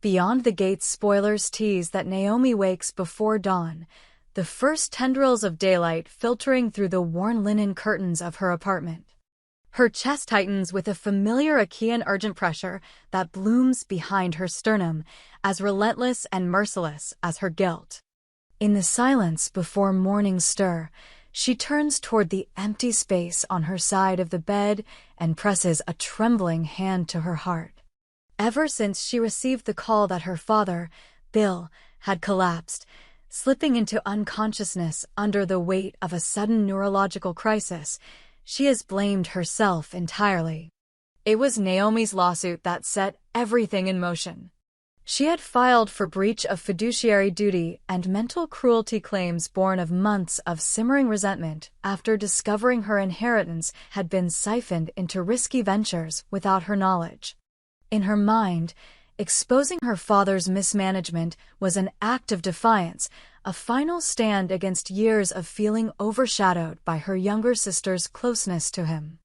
Beyond the gates, spoilers tease that Naomi wakes before dawn, the first tendrils of daylight filtering through the worn linen curtains of her apartment. Her chest tightens with a familiar Achaean urgent pressure that blooms behind her sternum, as relentless and merciless as her guilt. In the silence before morning's stir, she turns toward the empty space on her side of the bed and presses a trembling hand to her heart. Ever since she received the call that her father, Bill, had collapsed, slipping into unconsciousness under the weight of a sudden neurological crisis, she has blamed herself entirely. It was Naomi's lawsuit that set everything in motion. She had filed for breach of fiduciary duty and mental cruelty claims born of months of simmering resentment after discovering her inheritance had been siphoned into risky ventures without her knowledge. In her mind, exposing her father's mismanagement was an act of defiance, a final stand against years of feeling overshadowed by her younger sister's closeness to him.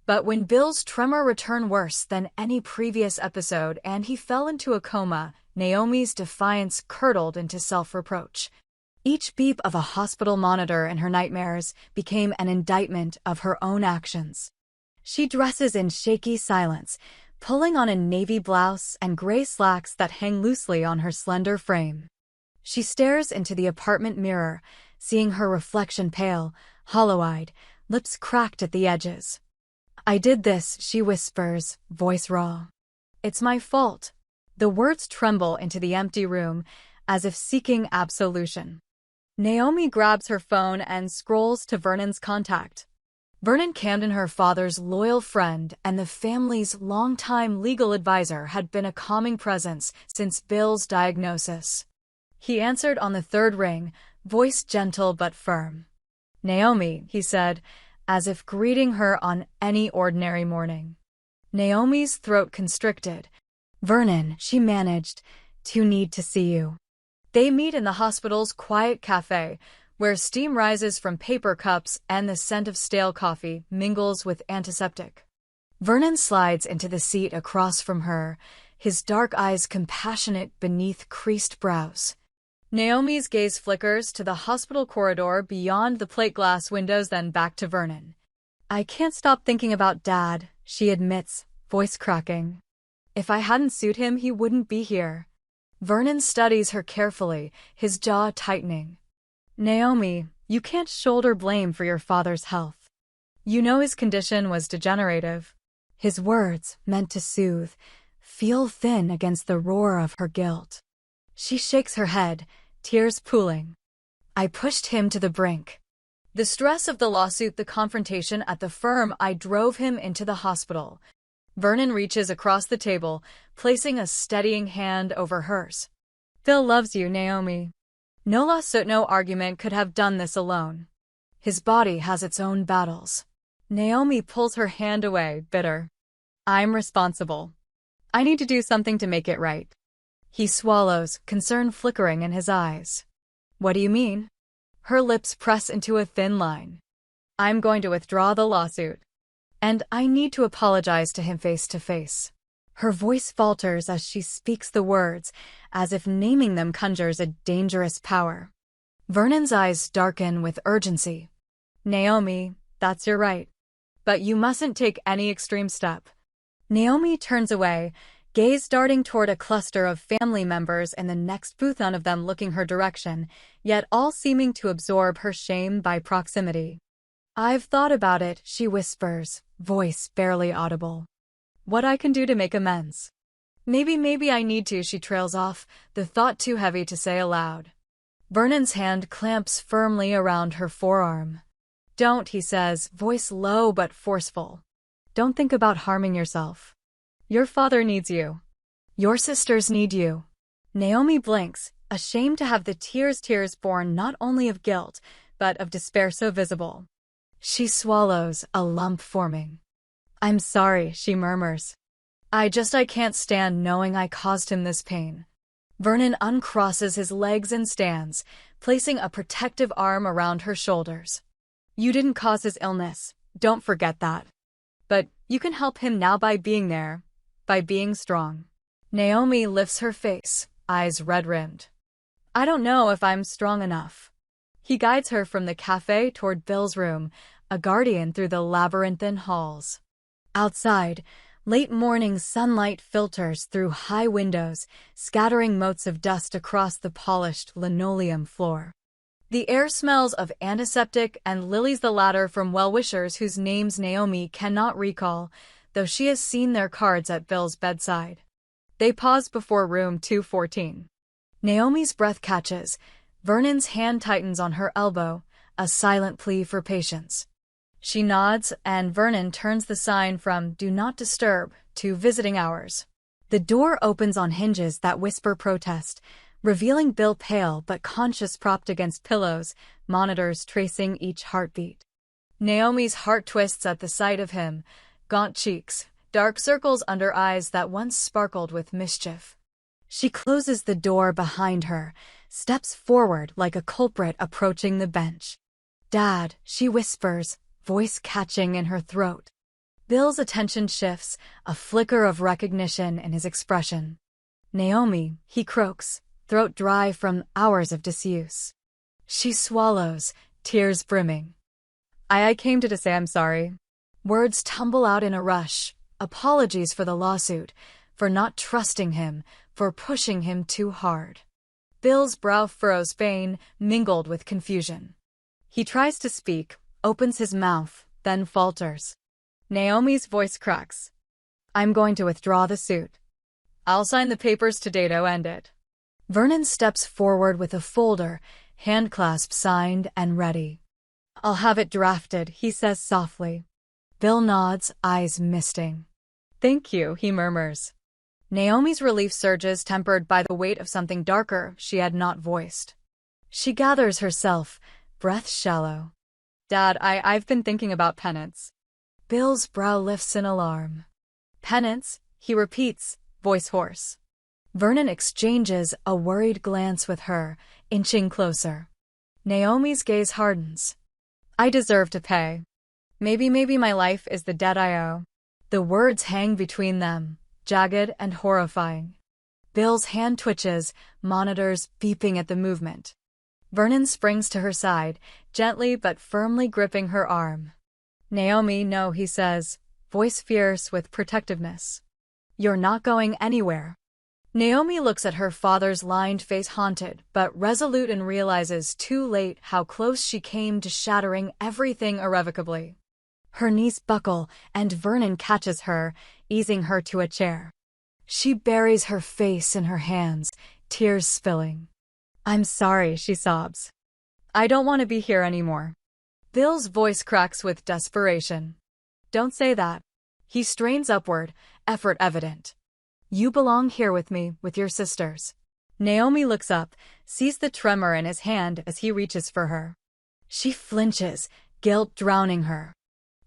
But when Bill's tremor returned worse than any previous episode and he fell into a coma, Naomi's defiance curdled into self-reproach. Each beep of a hospital monitor in her nightmares became an indictment of her own actions. She dresses in shaky silence, pulling on a navy blouse and gray slacks that hang loosely on her slender frame. She stares into the apartment mirror, seeing her reflection pale, hollow-eyed, lips cracked at the edges. "I did this," she whispers, voice raw. "It's my fault." The words tremble into the empty room, as if seeking absolution. Naomi grabs her phone and scrolls to Vernon's contact. Vernon Camden, her father's loyal friend and the family's longtime legal advisor, had been a calming presence since Bill's diagnosis. He answered on the third ring, voice gentle but firm. "Naomi," he said, as if greeting her on any ordinary morning. Naomi's throat constricted. "Vernon," she managed, "to need to see you." They meet in the hospital's quiet cafe, where steam rises from paper cups and the scent of stale coffee mingles with antiseptic. Vernon slides into the seat across from her, his dark eyes compassionate beneath creased brows. Naomi's gaze flickers to the hospital corridor beyond the plate glass windows, then back to Vernon. "I can't stop thinking about Dad," she admits, voice cracking. "If I hadn't sued him, he wouldn't be here." Vernon studies her carefully, his jaw tightening. "Naomi, you can't shoulder blame for your father's health. You know his condition was degenerative." His words, meant to soothe, feel thin against the roar of her guilt. She shakes her head, tears pooling. "I pushed him to the brink. The stress of the lawsuit, the confrontation at the firm, I drove him into the hospital." Vernon reaches across the table, placing a steadying hand over hers. "Phil loves you, Naomi. No lawsuit, no argument could have done this alone. His body has its own battles." Naomi pulls her hand away, bitter. "I'm responsible. I need to do something to make it right." He swallows, concern flickering in his eyes. "What do you mean?" Her lips press into a thin line. "I'm going to withdraw the lawsuit. And I need to apologize to him face to face." Her voice falters as she speaks the words, as if naming them conjures a dangerous power. Vernon's eyes darken with urgency. "Naomi, that's your right. But you mustn't take any extreme step." Naomi turns away, gaze darting toward a cluster of family members in the next booth, none of them looking her direction, yet all seeming to absorb her shame by proximity. "I've thought about it," she whispers, voice barely audible. "What I can do to make amends. Maybe I need to," she trails off, the thought too heavy to say aloud. Vernon's hand clamps firmly around her forearm. "Don't," he says, voice low but forceful. "Don't think about harming yourself. Your father needs you. Your sisters need you." Naomi blinks, ashamed to have the tears born not only of guilt, but of despair so visible. She swallows, a lump forming. "I'm sorry," she murmurs. I can't stand knowing I caused him this pain." Vernon uncrosses his legs and stands, placing a protective arm around her shoulders. "You didn't cause his illness, don't forget that. But you can help him now by being there, by being strong." Naomi lifts her face, eyes red-rimmed. I don't know if I'm strong enough. He guides her from the cafe toward Bill's room, a guardian through the labyrinthine halls. Outside, late morning sunlight filters through high windows, scattering motes of dust across the polished linoleum floor. The air smells of antiseptic and lilies, the latter from well-wishers whose names Naomi cannot recall, though she has seen their cards at Bill's bedside. They pause before room 214. Naomi's breath catches. Vernon's hand tightens on her elbow, a silent plea for patience. She nods, and Vernon turns the sign from "Do Not Disturb" to "Visiting Hours." The door opens on hinges that whisper protest, revealing Bill pale but conscious, propped against pillows, monitors tracing each heartbeat. Naomi's heart twists at the sight of him, gaunt cheeks, dark circles under eyes that once sparkled with mischief. She closes the door behind her, steps forward like a culprit approaching the bench. "Dad," she whispers, voice catching in her throat. Bill's attention shifts, a flicker of recognition in his expression. "Naomi," he croaks, throat dry from hours of disuse. She swallows, tears brimming. I came to say I'm sorry." Words tumble out in a rush. Apologies for the lawsuit, for not trusting him, for pushing him too hard. Bill's brow furrows, pain mingled with confusion. He tries to speak, opens his mouth, then falters. Naomi's voice cracks. "I'm going to withdraw the suit. I'll sign the papers today to end it." Vernon steps forward with a folder, handclasp signed and ready. "I'll have it drafted," he says softly. Bill nods, eyes misting. "Thank you," he murmurs. Naomi's relief surges, tempered by the weight of something darker she had not voiced. She gathers herself, breath shallow. "Dad, I've been thinking about penance." Bill's brow lifts in alarm. "Penance?" he repeats, voice hoarse. Vernon exchanges a worried glance with her, inching closer. Naomi's gaze hardens. "I deserve to pay. Maybe my life is the debt I owe." The words hang between them, jagged and horrifying. Bill's hand twitches, monitors beeping at the movement. Vernon springs to her side, gently but firmly gripping her arm. "Naomi, no," he says, voice fierce with protectiveness. "You're not going anywhere." Naomi looks at her father's lined face, haunted but resolute, and realizes too late how close she came to shattering everything irrevocably. Her knees buckle, and Vernon catches her, easing her to a chair. She buries her face in her hands, tears spilling. "I'm sorry," she sobs. "I don't want to be here anymore." Bill's voice cracks with desperation. "Don't say that." He strains upward, effort evident. "You belong here with me, with your sisters." Naomi looks up, sees the tremor in his hand as he reaches for her. She flinches, guilt drowning her.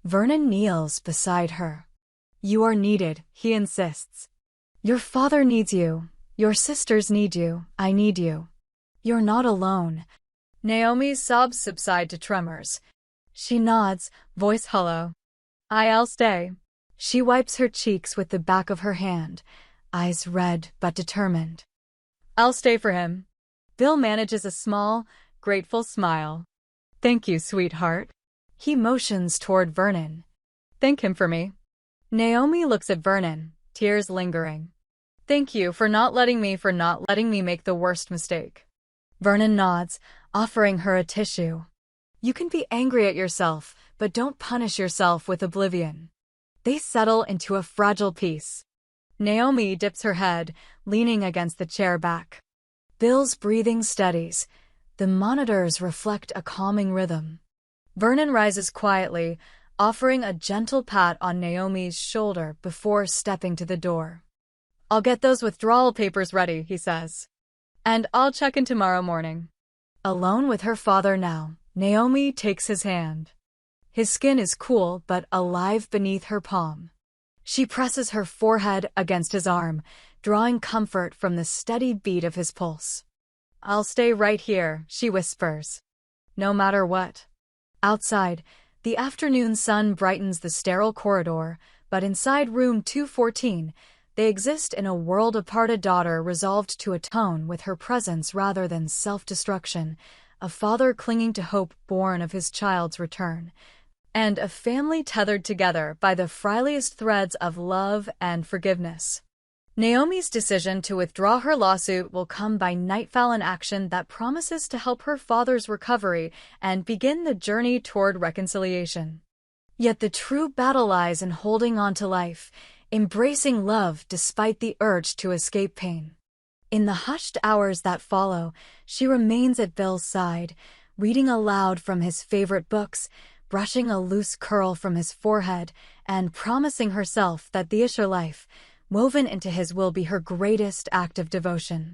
Vernon kneels beside her. "You are needed," he insists. "Your father needs you. Your sisters need you. I need you. You're not alone." Naomi's sobs subside to tremors. She nods, voice hollow. "I'll stay." She wipes her cheeks with the back of her hand, eyes red but determined. "I'll stay for him." Bill manages a small, grateful smile. "Thank you, sweetheart." He motions toward Vernon. "Thank him for me." Naomi looks at Vernon, tears lingering. "Thank you for not letting me make the worst mistake." Vernon nods, offering her a tissue. "You can be angry at yourself, but don't punish yourself with oblivion." They settle into a fragile peace. Naomi dips her head, leaning against the chair back. Bill's breathing steadies. The monitors reflect a calming rhythm. Vernon rises quietly, offering a gentle pat on Naomi's shoulder before stepping to the door. "I'll get those withdrawal papers ready," he says. "And I'll check in tomorrow morning." Alone with her father now, Naomi takes his hand. His skin is cool but alive beneath her palm. She presses her forehead against his arm, drawing comfort from the steady beat of his pulse. "I'll stay right here," she whispers. "No matter what." Outside, the afternoon sun brightens the sterile corridor, but inside room 214, They exist in a world apart, a daughter resolved to atone with her presence rather than self-destruction, a father clinging to hope born of his child's return, and a family tethered together by the frailest threads of love and forgiveness. Naomi's decision to withdraw her lawsuit will come by nightfall, an action that promises to help her father's recovery and begin the journey toward reconciliation. Yet the true battle lies in holding on to life, embracing love despite the urge to escape pain. In the hushed hours that follow, she remains at Bill's side, reading aloud from his favorite books, brushing a loose curl from his forehead, and promising herself that the Isher life, woven into his, will be her greatest act of devotion.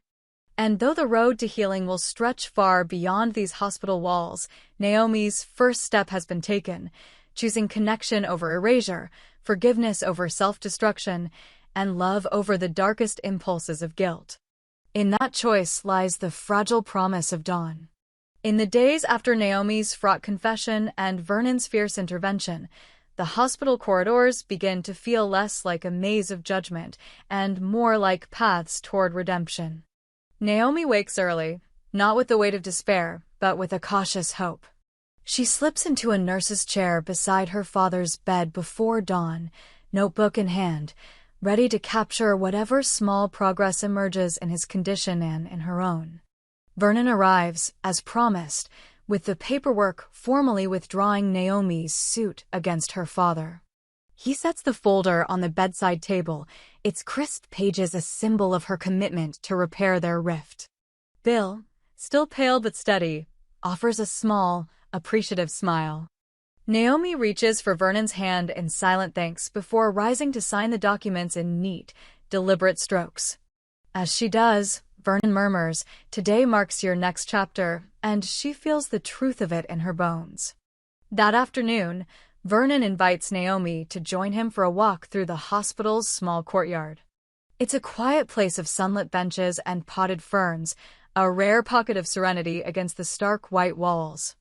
And though the road to healing will stretch far beyond these hospital walls, Naomi's first step has been taken, choosing connection over erasure, forgiveness over self-destruction, and love over the darkest impulses of guilt. In that choice lies the fragile promise of dawn. In the days after Naomi's fraught confession and Vernon's fierce intervention, the hospital corridors begin to feel less like a maze of judgment and more like paths toward redemption. Naomi wakes early, not with the weight of despair, but with a cautious hope. She slips into a nurse's chair beside her father's bed before dawn, notebook in hand, ready to capture whatever small progress emerges in his condition and in her own. Vernon arrives, as promised, with the paperwork formally withdrawing Naomi's suit against her father. He sets the folder on the bedside table, its crisp pages a symbol of her commitment to repair their rift. Bill, still pale but steady, offers a small, appreciative smile. Naomi reaches for Vernon's hand in silent thanks before rising to sign the documents in neat, deliberate strokes. As she does, Vernon murmurs, "Today marks your next chapter," and she feels the truth of it in her bones. That afternoon, Vernon invites Naomi to join him for a walk through the hospital's small courtyard. It's a quiet place of sunlit benches and potted ferns, a rare pocket of serenity against the stark white walls.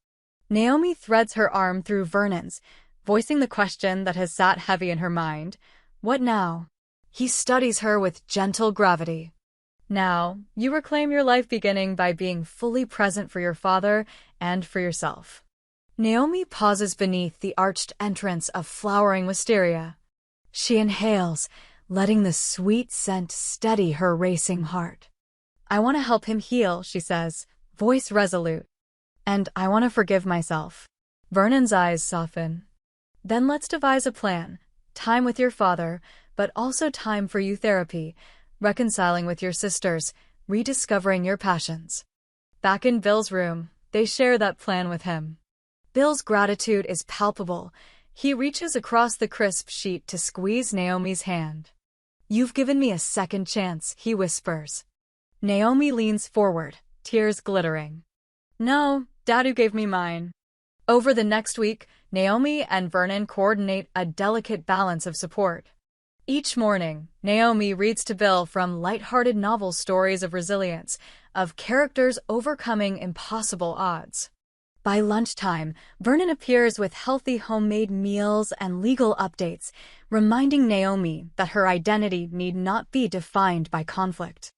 Naomi threads her arm through Vernon's, voicing the question that has sat heavy in her mind. What now? He studies her with gentle gravity. Now, you reclaim your life beginning by being fully present for your father and for yourself. Naomi pauses beneath the arched entrance of flowering wisteria. She inhales, letting the sweet scent steady her racing heart. "I want to help him heal," she says, voice resolute. "And I want to forgive myself." Vernon's eyes soften. "Then let's devise a plan. Time with your father, but also time for you therapy, reconciling with your sisters, rediscovering your passions." Back in Bill's room, they share that plan with him. Bill's gratitude is palpable. He reaches across the crisp sheet to squeeze Naomi's hand. "You've given me a second chance," he whispers. Naomi leans forward, tears glittering. "No, Dadu gave me mine." Over the next week, Naomi and Vernon coordinate a delicate balance of support. Each morning, Naomi reads to Bill from light-hearted novel stories of resilience, of characters overcoming impossible odds. By lunchtime, Vernon appears with healthy homemade meals and legal updates, reminding Naomi that her identity need not be defined by conflict.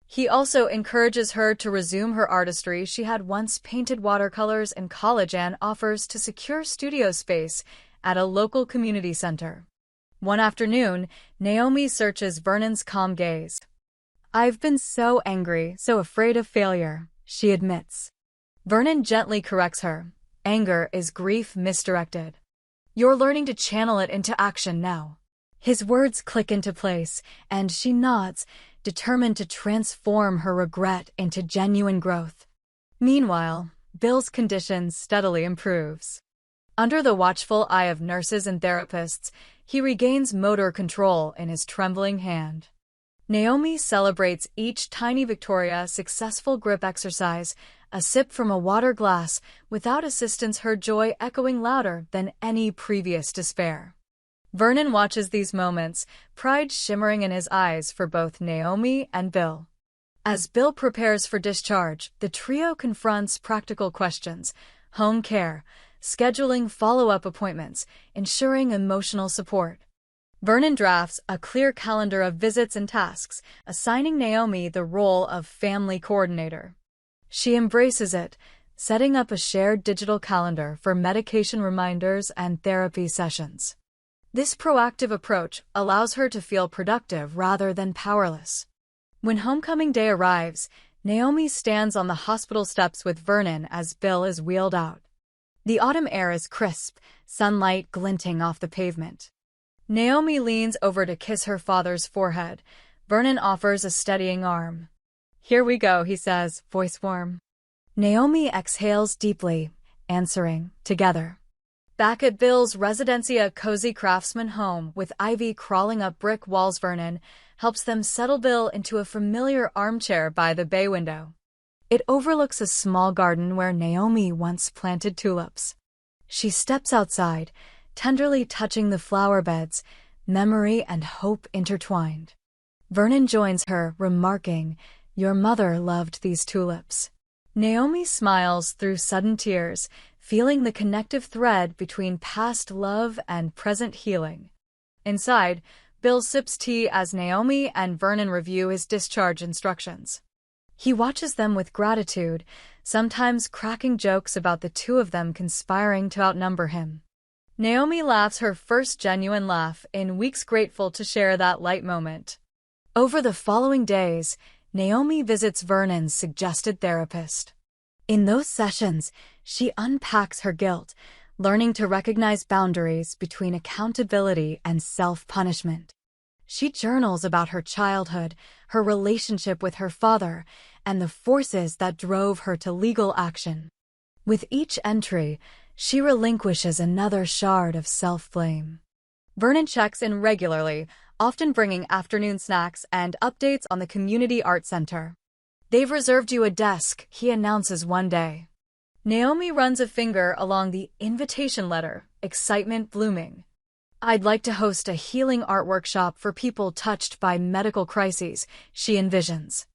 He also encourages her to resume her artistry. She had once painted watercolors in college and offers to secure studio space at a local community center. One afternoon, Naomi searches Vernon's calm gaze. "I've been so angry, so afraid of failure," she admits. Vernon gently corrects her. "Anger is grief misdirected. You're learning to channel it into action now." His words click into place, and she nods, determined to transform her regret into genuine growth. Meanwhile, Bill's condition steadily improves. Under the watchful eye of nurses and therapists, he regains motor control in his trembling hand. Naomi celebrates each tiny victoria, successful grip exercise, a sip from a water glass, without assistance, her joy echoing louder than any previous despair. Vernon watches these moments, pride shimmering in his eyes for both Naomi and Bill. As Bill prepares for discharge, the trio confronts practical questions: home care, scheduling follow-up appointments, ensuring emotional support. Vernon drafts a clear calendar of visits and tasks, assigning Naomi the role of family coordinator. She embraces it, setting up a shared digital calendar for medication reminders and therapy sessions. This proactive approach allows her to feel productive rather than powerless. When homecoming day arrives, Naomi stands on the hospital steps with Vernon as Bill is wheeled out. The autumn air is crisp, sunlight glinting off the pavement. Naomi leans over to kiss her father's forehead. Vernon offers a steadying arm. "Here we go," he says, voice warm. Naomi exhales deeply, answering, "Together." Back at Bill's residency, a cozy craftsman home with ivy crawling up brick walls, Vernon helps them settle Bill into a familiar armchair by the bay window. It overlooks a small garden where Naomi once planted tulips. She steps outside, tenderly touching the flower beds, memory and hope intertwined. Vernon joins her, remarking, "Your mother loved these tulips." Naomi smiles through sudden tears, feeling the connective thread between past love and present healing. Inside, Bill sips tea as Naomi and Vernon review his discharge instructions. He watches them with gratitude, sometimes cracking jokes about the two of them conspiring to outnumber him. Naomi laughs her first genuine laugh in weeks, grateful to share that light moment. Over the following days, Naomi visits Vernon's suggested therapist. In those sessions, she unpacks her guilt, learning to recognize boundaries between accountability and self-punishment. She journals about her childhood, her relationship with her father, and the forces that drove her to legal action. With each entry, she relinquishes another shard of self-blame. Vernon checks in regularly, often bringing afternoon snacks and updates on the community art center. "They've reserved you a desk," he announces one day. Naomi runs a finger along the invitation letter, excitement blooming. "I'd like to host a healing art workshop for people touched by medical crises," she envisions.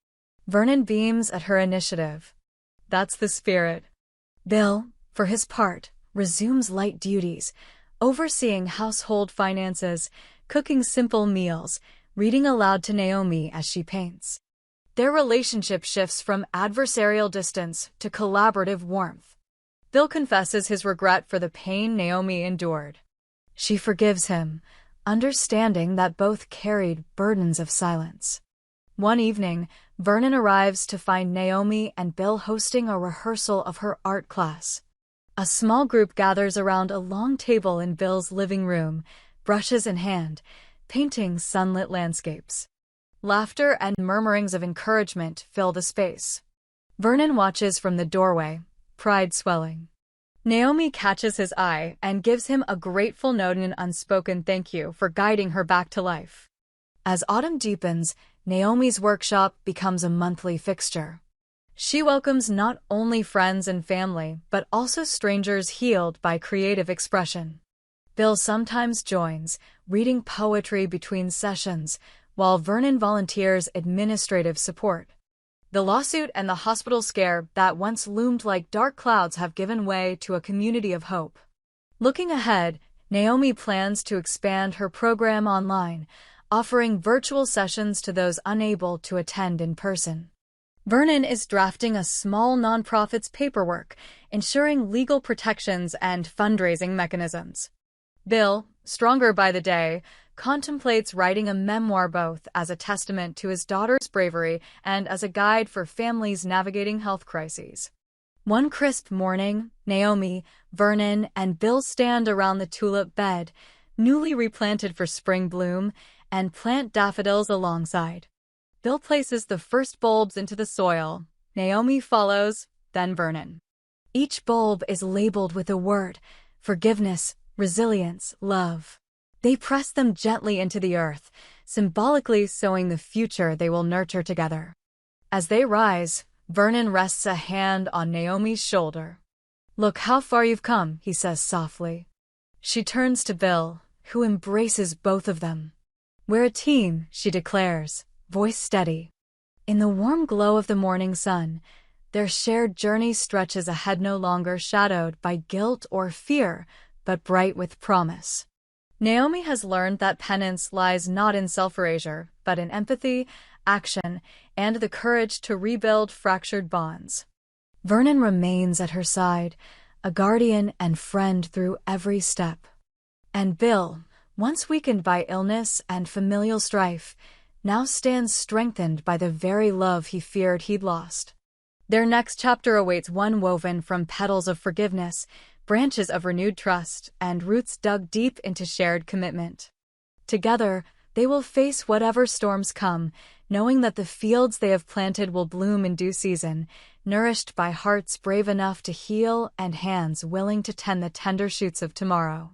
Vernon beams at her initiative. "That's the spirit." Bill, for his part, resumes light duties, overseeing household finances, cooking simple meals, reading aloud to Naomi as she paints. Their relationship shifts from adversarial distance to collaborative warmth. Bill confesses his regret for the pain Naomi endured. She forgives him, understanding that both carried burdens of silence. One evening, Vernon arrives to find Naomi and Bill hosting a rehearsal of her art class. A small group gathers around a long table in Bill's living room, brushes in hand, painting sunlit landscapes. Laughter and murmurings of encouragement fill the space. Vernon watches from the doorway, pride swelling. Naomi catches his eye and gives him a grateful note and an unspoken thank you for guiding her back to life. As autumn deepens, Naomi's workshop becomes a monthly fixture. She welcomes not only friends and family, but also strangers healed by creative expression. Bill sometimes joins, reading poetry between sessions, while Vernon volunteers administrative support. The lawsuit and the hospital scare that once loomed like dark clouds have given way to a community of hope. Looking ahead, Naomi plans to expand her program online, offering virtual sessions to those unable to attend in person. Vernon is drafting a small nonprofit's paperwork, ensuring legal protections and fundraising mechanisms. Bill, stronger by the day, contemplates writing a memoir, both as a testament to his daughter's bravery and as a guide for families navigating health crises. One crisp morning, Naomi, Vernon, and Bill stand around the tulip bed, newly replanted for spring bloom, and plant daffodils alongside. Bill places the first bulbs into the soil. Naomi follows, then Vernon. Each bulb is labeled with a word: forgiveness, resilience, love. They press them gently into the earth, symbolically sowing the future they will nurture together. As they rise, Vernon rests a hand on Naomi's shoulder. "Look how far you've come," he says softly. She turns to Bill, who embraces both of them. "We're a team," she declares, voice steady. In the warm glow of the morning sun, their shared journey stretches ahead, no longer shadowed by guilt or fear, but bright with promise. Naomi has learned that penance lies not in self-erasure, but in empathy, action, and the courage to rebuild fractured bonds. Vernon remains at her side, a guardian and friend through every step. And Bill, once weakened by illness and familial strife, now stands strengthened by the very love he feared he'd lost. Their next chapter awaits, one woven from petals of forgiveness, branches of renewed trust, and roots dug deep into shared commitment. Together, they will face whatever storms come, knowing that the fields they have planted will bloom in due season, nourished by hearts brave enough to heal and hands willing to tend the tender shoots of tomorrow.